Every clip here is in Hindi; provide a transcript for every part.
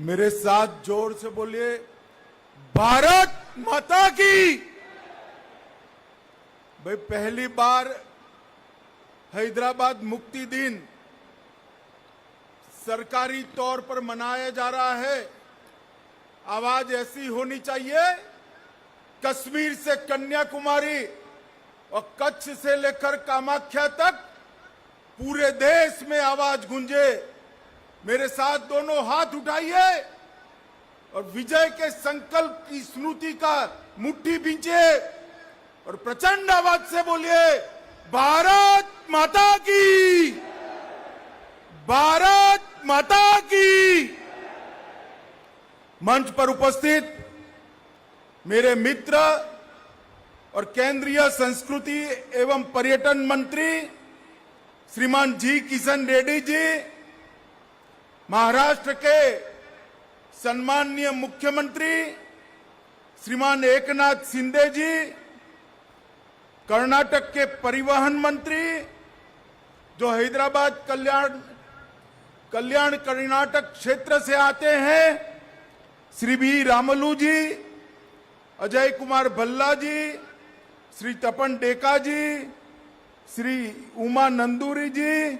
मेरे साथ जोर से बोलिए, भारत माता की। भाई, पहली बार हैदराबाद मुक्ति दिन सरकारी तौर पर मनाया जा रहा है। आवाज ऐसी होनी चाहिए, कश्मीर से कन्याकुमारी और कच्छ से लेकर कामाख्या तक पूरे देश में आवाज गूंजे। मेरे साथ दोनों हाथ उठाइए और विजय के संकल्प की स्मृति का मुट्ठी बींचे और प्रचंड आवाज से बोलिए, भारत माता की, भारत माता की। मंच पर उपस्थित मेरे मित्र और केंद्रीय संस्कृति एवं पर्यटन मंत्री श्रीमान जी किशन रेड्डी जी, महाराष्ट्र के सम्माननीय मुख्यमंत्री श्रीमान एकनाथ शिंदे जी, कर्नाटक के परिवहन मंत्री जो हैदराबाद कल्याण कर्नाटक क्षेत्र से आते हैं, श्री बी रामलू जी, अजय कुमार भल्ला जी, श्री तपन डेका जी, श्री उमा नंदूरी जी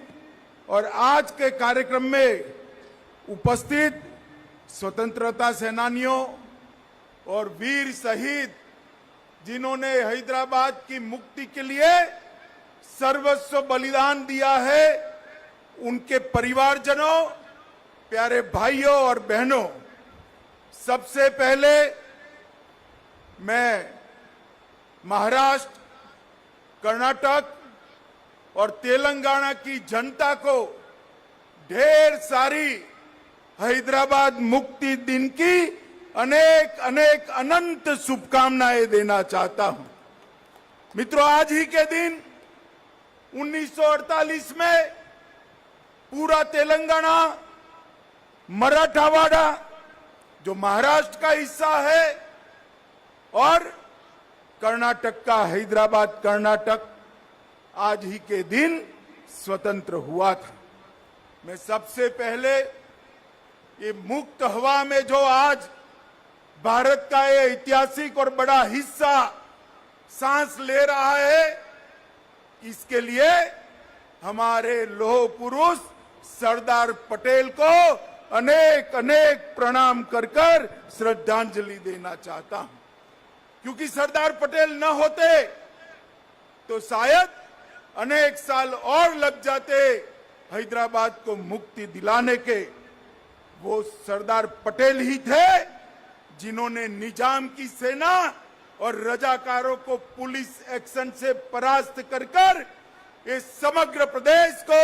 और आज के कार्यक्रम में उपस्थित स्वतंत्रता सेनानियों और वीर शहीद जिन्होंने हैदराबाद की मुक्ति के लिए सर्वस्व बलिदान दिया है, उनके परिवारजनों, प्यारे भाइयों और बहनों, सबसे पहले मैं महाराष्ट्र, कर्नाटक और तेलंगाना की जनता को ढेर सारी हैदराबाद मुक्ति दिन की अनेक अनेक अनंत शुभकामनाएं देना चाहता हूं। मित्रों, आज ही के दिन 1948 में पूरा तेलंगाना, मराठावाड़ा जो महाराष्ट्र का हिस्सा है और कर्नाटक का हैदराबाद कर्नाटक आज ही के दिन स्वतंत्र हुआ था। मैं सबसे पहले ये मुक्त हवा में जो आज भारत का ये ऐतिहासिक और बड़ा हिस्सा सांस ले रहा है, इसके लिए हमारे लौह पुरुष सरदार पटेल को अनेक अनेक प्रणाम कर कर श्रद्धांजलि देना चाहता हूं, क्योंकि सरदार पटेल न होते तो शायद अनेक साल और लग जाते हैदराबाद को मुक्ति दिलाने के। वो सरदार पटेल ही थे जिन्होंने निजाम की सेना और रजाकारों को पुलिस एक्शन से परास्त कर कर इस समग्र प्रदेश को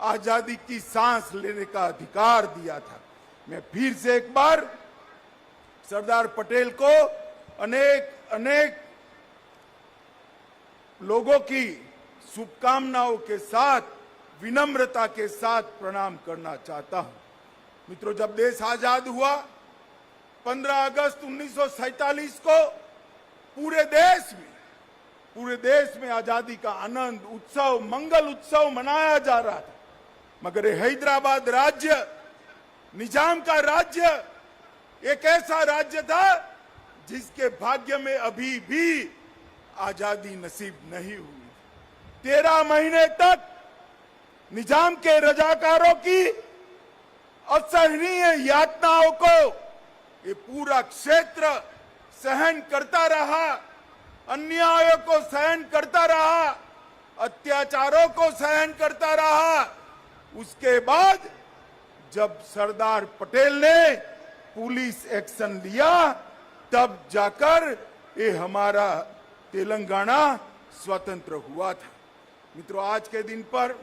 आजादी की सांस लेने का अधिकार दिया था। मैं फिर से एक बार सरदार पटेल को अनेक अनेक लोगों की शुभकामनाओं के साथ, विनम्रता के साथ प्रणाम करना चाहता हूं। मित्रों, जब देश आजाद हुआ 15 अगस्त 1947 को पूरे देश में आजादी का आनंद उत्सव, मंगल उत्सव मनाया जा रहा था, मगर हैदराबाद राज्य, निजाम का राज्य, एक ऐसा राज्य था जिसके भाग्य में अभी भी आजादी नसीब नहीं हुई। 13 महीने तक निजाम के रजाकारों की असहनीय यातनाओं को ये पूरा क्षेत्र सहन करता रहा, अन्यायों को सहन करता रहा, अत्याचारों को सहन करता रहा। उसके बाद जब सरदार पटेल ने पुलिस एक्शन लिया, तब जाकर ये हमारा तेलंगाना स्वतंत्र हुआ था। मित्रों, आज के दिन पर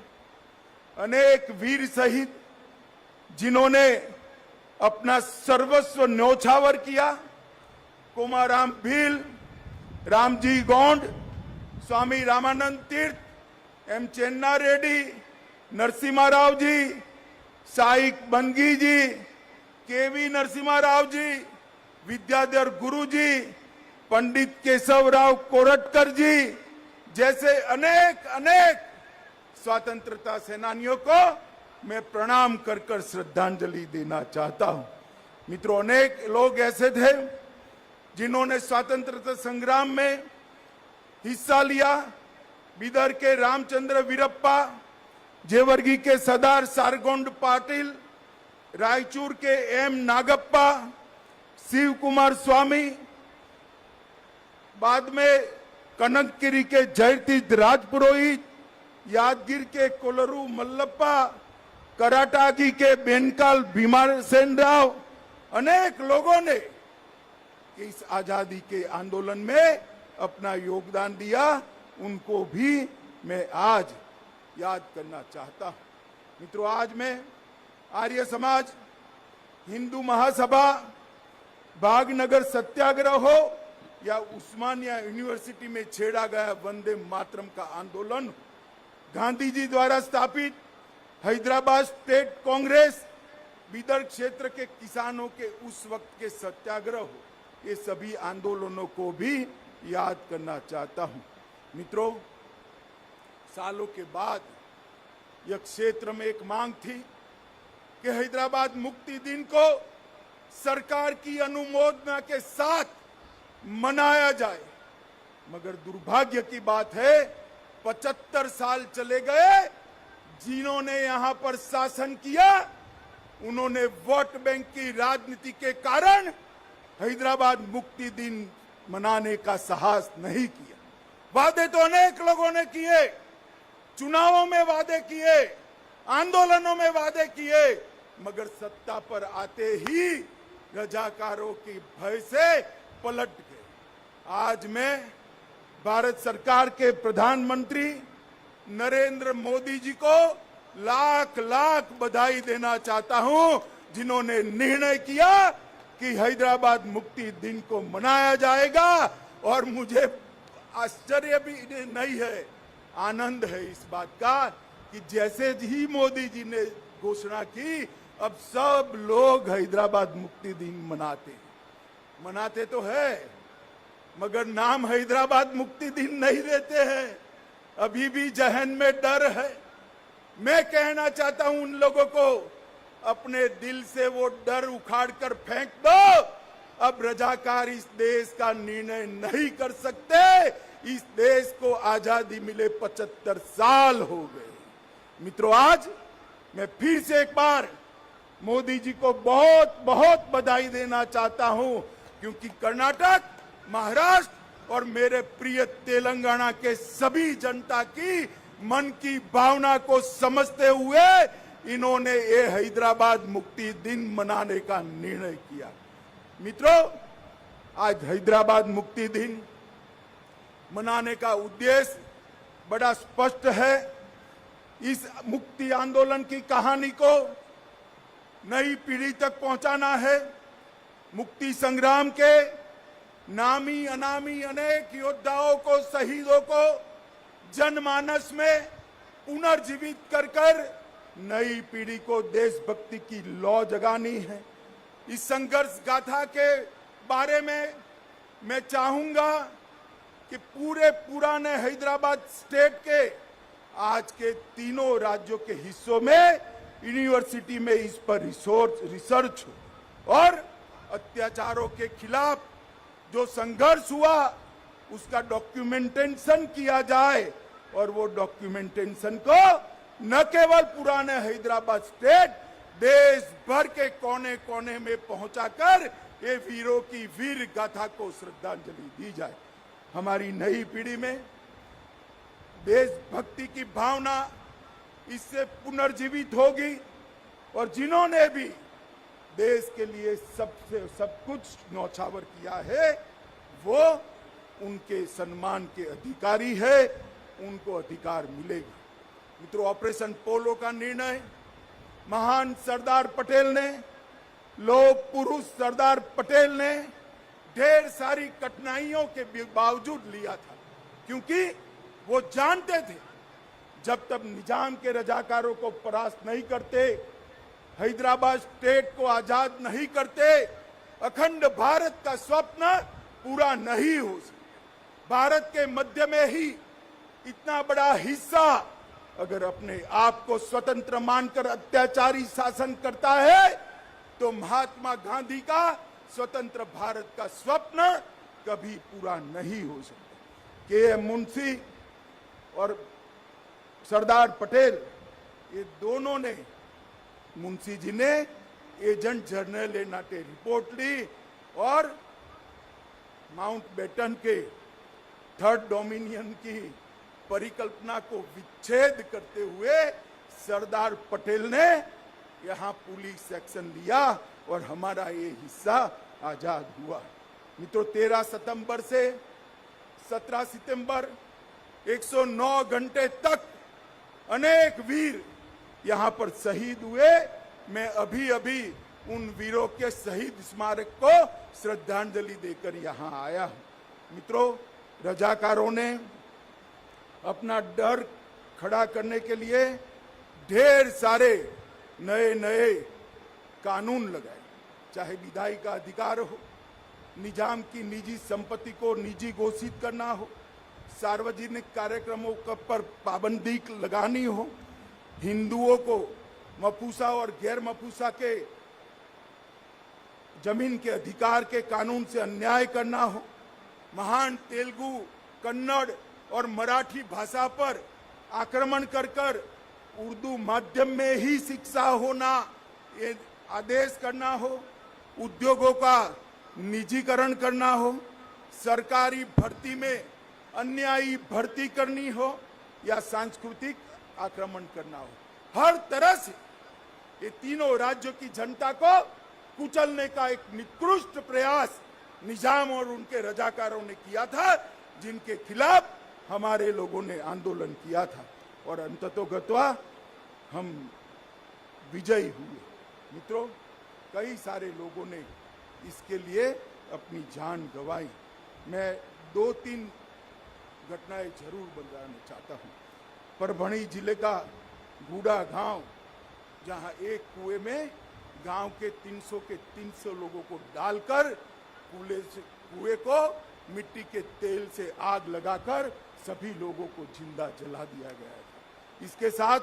अनेक वीर शहीद जिन्होंने अपना सर्वस्व न्योछावर किया, कोमाराम भील, रामजी गोंड, स्वामी रामानंद तीर्थ, एम चेन्ना रेड्डी, नरसिम्हा राव जी, साइक बंगी जी, केवी नरसिम्हा राव जी, विद्याधर गुरु जी, पंडित केशवराव कोरटकर जी जैसे अनेक अनेक स्वतंत्रता सेनानियों को मैं प्रणाम कर कर श्रद्धांजलि देना चाहता हूं। मित्रों, अनेक लोग ऐसे थे जिन्होंने स्वतंत्रता संग्राम में हिस्सा लिया। बीदर के रामचंद्र वीरप्पा, जेवर्गी के सरदार सारगोंड पाटिल, रायचूर के एम नागप्पा, शिव कुमार स्वामी, बाद में कनकगिरी के जयतीर्थ राजपुरोहित, यादगिर के कोलरू मल्लप्पा, कराटागी के बेनकाल भीमासेन राव, अनेक लोगों ने इस आजादी के आंदोलन में अपना योगदान दिया। उनको भी मैं आज याद करना चाहता हूं। मित्रों, आज मैं आर्य समाज, हिंदू महासभा, भागनगर सत्याग्रह हो या उस्मानिया यूनिवर्सिटी में छेड़ा गया वंदे मातरम का आंदोलन, गांधी जी द्वारा स्थापित हैदराबाद स्टेट कांग्रेस, बीदर क्षेत्र के किसानों के उस वक्त के सत्याग्रह हो, ये सभी आंदोलनों को भी याद करना चाहता हूं। मित्रों, सालों के बाद यह क्षेत्र में एक मांग थी कि हैदराबाद मुक्ति दिन को सरकार की अनुमोदना के साथ मनाया जाए, मगर दुर्भाग्य की बात है 75 साल चले गए। जिन्होंने यहां पर शासन किया उन्होंने वोट बैंक की राजनीति के कारण हैदराबाद मुक्ति दिन मनाने का साहस नहीं किया। वादे तो अनेक लोगों ने किए, चुनावों में वादे किए, आंदोलनों में वादे किए, मगर सत्ता पर आते ही रजाकारों की भय से पलट गए। आज मैं भारत सरकार के प्रधानमंत्री नरेंद्र मोदी जी को लाख लाख बधाई देना चाहता हूं, जिन्होंने निर्णय किया कि हैदराबाद मुक्ति दिन को मनाया जाएगा। और मुझे आश्चर्य भी नहीं है, आनंद है इस बात का कि जैसे ही मोदी जी ने घोषणा की, अब सब लोग हैदराबाद मुक्ति दिन मनाते तो है, मगर नाम हैदराबाद मुक्ति दिन नहीं देते हैं। अभी भी जहन में डर है। मैं कहना चाहता हूं उन लोगों को, अपने दिल से वो डर उखाड़ कर फेंक दो। अब रजाकार इस देश का निर्णय नहीं कर सकते। इस देश को आजादी मिले 75 साल हो गए। मित्रों, आज मैं फिर से एक बार मोदी जी को बहुत बहुत बधाई देना चाहता हूं, क्योंकि कर्नाटक, महाराष्ट्र और मेरे प्रिय तेलंगाना के सभी जनता की मन की भावना को समझते हुए इन्होंने ये हैदराबाद मुक्ति दिन मनाने का निर्णय किया। मित्रों, आज हैदराबाद मुक्ति दिन मनाने का उद्देश्य बड़ा स्पष्ट है। इस मुक्ति आंदोलन की कहानी को नई पीढ़ी तक पहुंचाना है। मुक्ति संग्राम के नामी अनामी अनेक योद्धाओं को, शहीदों को जनमानस में पुनर्जीवित कर नई पीढ़ी को देशभक्ति की लौ जगानी है। इस संघर्ष गाथा के बारे में मैं चाहूंगा कि पूरे पुराने हैदराबाद स्टेट के आज के तीनों राज्यों के हिस्सों में यूनिवर्सिटी में इस पर रिसर्च हो और अत्याचारों के खिलाफ जो संघर्ष हुआ उसका डॉक्यूमेंटेशन किया जाए, और वो डॉक्यूमेंटेशन को न केवल पुराने हैदराबाद स्टेट, देश भर के कोने कोने में पहुंचाकर ये वीरों की वीर गाथा को श्रद्धांजलि दी जाए। हमारी नई पीढ़ी में देशभक्ति की भावना इससे पुनर्जीवित होगी, और जिन्होंने भी देश के लिए सब कुछ न्यौछावर किया है वो उनके सम्मान के अधिकारी है, उनको अधिकार मिलेगा। मित्रों, ऑपरेशन पोलो का निर्णय महान सरदार पटेल ने, लोक पुरुष सरदार पटेल ने ढेर सारी कठिनाइयों के बावजूद लिया था, क्योंकि वो जानते थे जब तक निजाम के रजाकारों को परास्त नहीं करते, हैदराबाद स्टेट को आजाद नहीं करते, अखंड भारत का स्वप्न पूरा नहीं हो सकता। भारत के मध्य में ही इतना बड़ा हिस्सा अगर अपने आप को स्वतंत्र मानकर अत्याचारी शासन करता है तो महात्मा गांधी का स्वतंत्र भारत का स्वप्न कभी पूरा नहीं हो सकता। के.एम. मुंशी और सरदार पटेल, ये दोनों ने, मुंशी जी ने एजेंट जनरल ए नाटे रिपोर्ट ली और माउंटबेटन के थर्ड डोमिनियन की परिकल्पना को विच्छेद करते हुए सरदार पटेल ने यहां पुलिस एक्शन लिया और हमारा ये हिस्सा आजाद हुआ। मित्रों, 13 सितंबर से 17 सितंबर 109 घंटे तक अनेक वीर यहां पर शहीद हुए। मैं अभी अभी उन वीरों के शहीद स्मारक को श्रद्धांजलि देकर यहां आया हूं। मित्रों, रजाकारों ने अपना डर खड़ा करने के लिए ढेर सारे नए नए कानून लगाए, चाहे विधायी का अधिकार हो, निजाम की निजी संपत्ति को निजी घोषित करना हो, सार्वजनिक कार्यक्रमों पर पाबंदी लगानी हो, हिंदुओं को मपूसा और गैर मपूसा के जमीन के अधिकार के कानून से अन्याय करना हो, महान तेलुगु, कन्नड़ और मराठी भाषा पर आक्रमण कर उर्दू माध्यम में ही शिक्षा होना ये आदेश करना हो, उद्योगों का निजीकरण करना हो, सरकारी भर्ती में अन्यायी भर्ती करनी हो या सांस्कृतिक आक्रमण करना हो, हर तरह से ये तीनों राज्यों की जनता को कुचलने का एक निकृष्ट प्रयास निजाम और उनके रजाकारों ने किया था, जिनके खिलाफ हमारे लोगों ने आंदोलन किया था और अंततोगत्वा हम विजयी हुए। मित्रों, कई सारे लोगों ने इसके लिए अपनी जान गंवाई। मैं 2-3 घटनाएं जरूर बताना चाहता हूं। परभणी जिले का गुड़ा गांव, जहां एक कुएं में गांव के 300 लोगों को डालकर कुएं को मिट्टी के तेल से आग लगाकर सभी लोगों को जिंदा जला दिया गया था। इसके साथ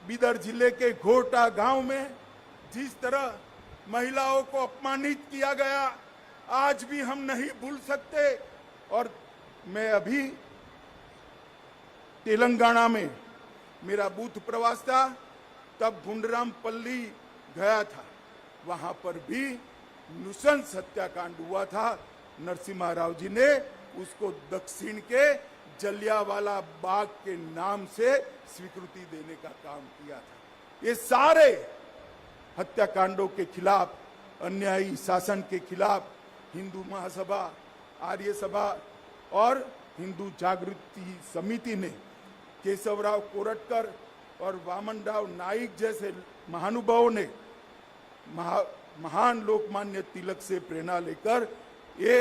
बिदर जिले के घोटा गांव में जिस तरह महिलाओं को अपमानित किया गया, आज भी हम नहीं भूल सकते। और मैं अभी तेलंगाना में मेरा बूथ प्रवास था, तब गुंडरामपल्ली गया था, वहां पर भी नृशंस हत्याकांड हुआ था। नरसिम्हा राव जी ने उसको दक्षिण के जलियांवाला बाग के नाम से स्वीकृति देने का काम किया था। ये सारे हत्याकांडों के खिलाफ, अन्यायी शासन के खिलाफ हिंदू महासभा, आर्य सभा और हिंदू जागृति समिति ने केशवराव कोरटकर और वामनराव नाइक जैसे महानुभावों ने महान लोकमान्य तिलक से प्रेरणा लेकर ये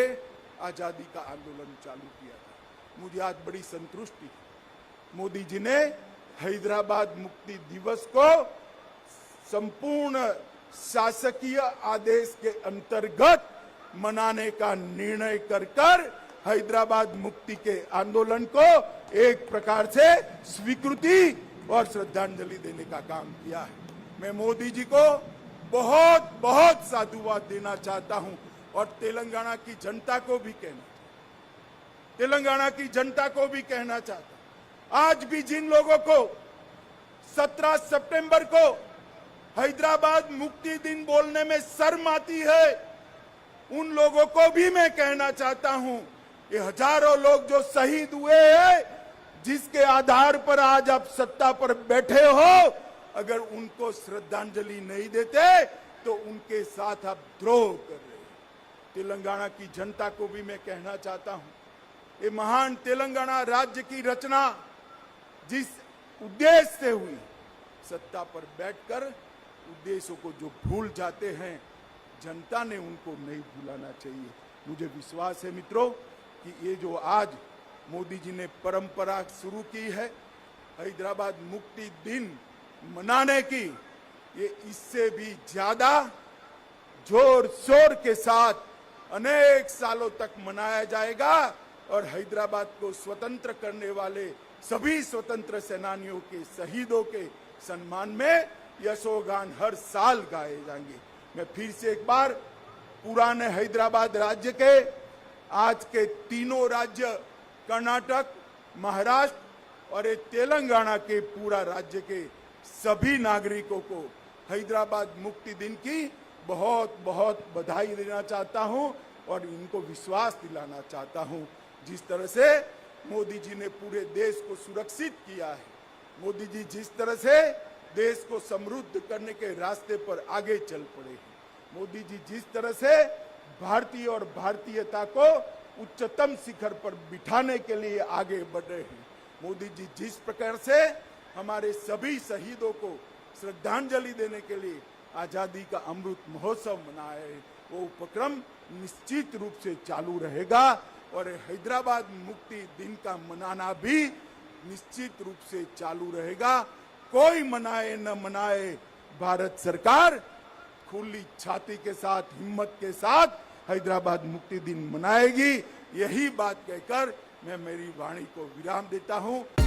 आजादी का आंदोलन चालू किया था। मुझे आज बड़ी संतुष्टि, मोदी जी ने हैदराबाद मुक्ति दिवस को संपूर्ण शासकीय आदेश के अंतर्गत मनाने का निर्णय कर हैदराबाद मुक्ति के आंदोलन को एक प्रकार से स्वीकृति और श्रद्धांजलि देने का काम किया है। मैं मोदी जी को बहुत बहुत साधुवाद देना चाहता हूं और तेलंगाना की जनता को भी कहना चाहता हूं, आज भी जिन लोगों को 17 सितंबर को हैदराबाद मुक्ति दिन बोलने में शर्म आती है, उन लोगों को भी मैं कहना चाहता हूं, ये हजारों लोग जो शहीद हुए हैं, जिसके आधार पर आज आप सत्ता पर बैठे हो, अगर उनको श्रद्धांजलि नहीं देते तो उनके साथ आप द्रोह कर रहे हैं। तेलंगाना की जनता को भी मैं कहना चाहता हूं, ये महान तेलंगाना राज्य की रचना जिस उद्देश्य से हुई, सत्ता पर बैठकर उद्देश्यों को जो भूल जाते हैं, जनता ने उनको नहीं भूलाना चाहिए। मुझे विश्वास है मित्रों कि ये जो आज मोदी जी ने परंपरा शुरू की है हैदराबाद मुक्ति दिन मनाने की, ये इससे भी ज्यादा जोर शोर के साथ अनेक सालों तक मनाया जाएगा और हैदराबाद को स्वतंत्र करने वाले सभी स्वतंत्र सेनानियों के शहीदों के सम्मान में यशोगान हर साल गाए जाएंगे। मैं फिर से एक बार पुराने हैदराबाद राज्य के आज के तीनों राज्य कर्नाटक, महाराष्ट्र और तेलंगाना के पूरा राज्य के सभी नागरिकों को हैदराबाद मुक्ति दिन की बहुत बहुत बधाई देना चाहता हूं और इनको विश्वास दिलाना चाहता हूं। जिस तरह से मोदी जी ने पूरे देश को सुरक्षित किया है, मोदी जी जिस तरह से देश को समृद्ध करने के रास्ते पर आगे चल पड़े हैं, मोदी जी जिस तरह से भारतीय और भारतीयता को उच्चतम शिखर पर बिठाने के लिए आगे बढ़ रहे हैं, मोदी जी जिस प्रकार से हमारे सभी शहीदों को श्रद्धांजलि देने के लिए आजादी का अमृत महोत्सव मनाए, वो उपक्रम निश्चित रूप से चालू रहेगा और हैदराबाद मुक्ति दिन का मनाना भी निश्चित रूप से चालू रहेगा। कोई मनाए न मनाए, भारत सरकार खुली छाती के साथ, हिम्मत के साथ हैदराबाद मुक्ति दिन मनाएगी। यही बात कहकर मैं मेरी वाणी को विराम देता हूं।